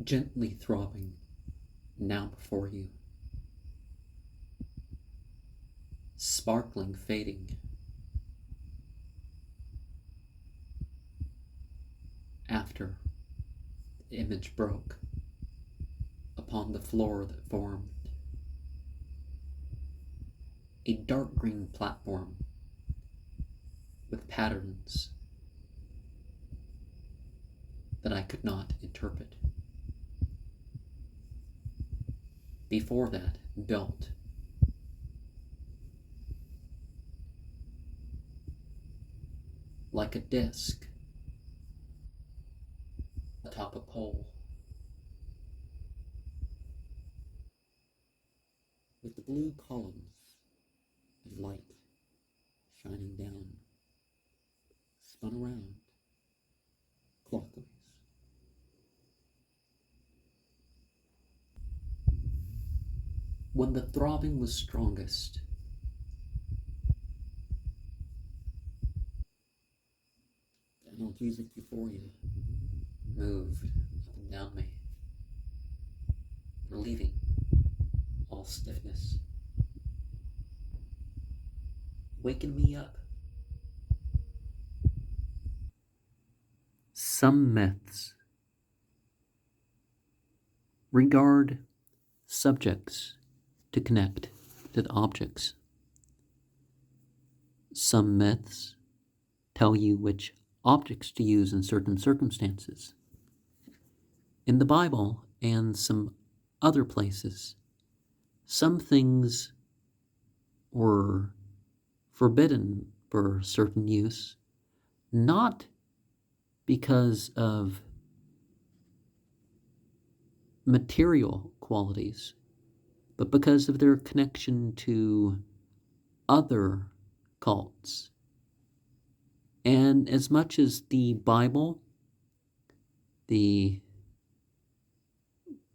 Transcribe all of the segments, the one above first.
gently throbbing now before you, sparkling, fading, after the image broke upon the floor that formed a dark green platform with patterns that I could not interpret. Before that, built like a disc atop a pole, with the blue columns of light shining down, spun around clockwise. When the throbbing was strongest, the analgesic euphoria moved up and down me, relieving all stiffness. Waken me up. Some myths regard subjects to connect to the objects. Some myths tell you which objects to use in certain circumstances. In the Bible and some other places, some things were forbidden for certain use, not because of material qualities, but because of their connection to other cults. And as much as the Bible, the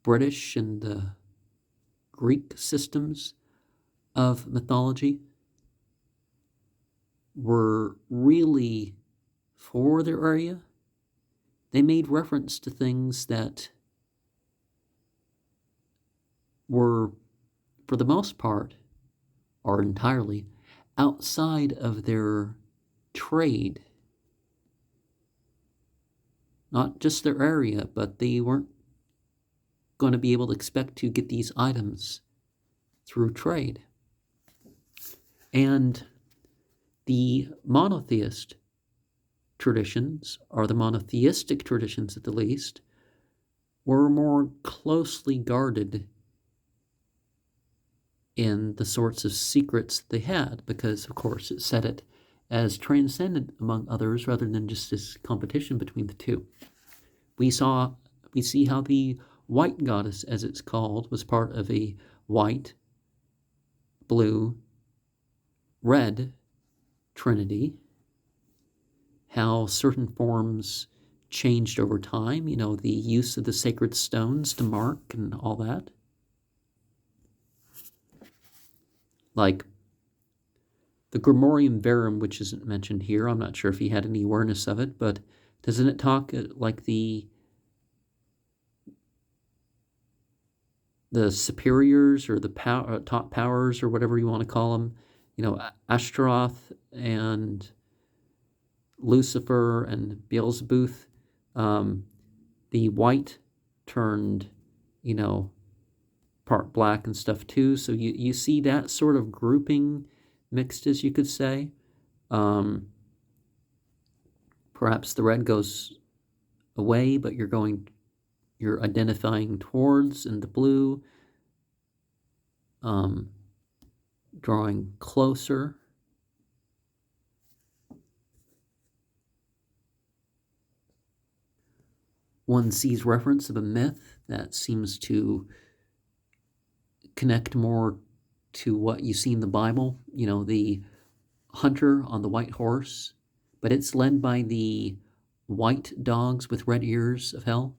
British and the Greek systems of mythology were really for their area, they made reference to things that were, for the most part, or entirely, outside of their trade. Not just their area, but they weren't going to be able to expect to get these items through trade. And the monotheist traditions, or the monotheistic traditions at the least, were more closely guarded in the sorts of secrets they had, because of course it set it as transcendent among others rather than just this competition between the two. We see how the white goddess, as it's called, was part of a white, blue, red trinity, how certain forms changed over time, the use of the sacred stones to mark and all that. Like the Grimorium Verum, which isn't mentioned here. I'm not sure if he had any awareness of it, but doesn't it talk like the superiors or the top powers or whatever you want to call them, Ashtaroth and Lucifer and Beelzebub, the white turned, part black and stuff too. So you see that sort of grouping mixed, as you could say. Perhaps the red goes away, but you're identifying towards, and the blue drawing closer. One sees reference of a myth that seems to connect more to what you see in the Bible, the hunter on the white horse, but it's led by the white dogs with red ears of hell.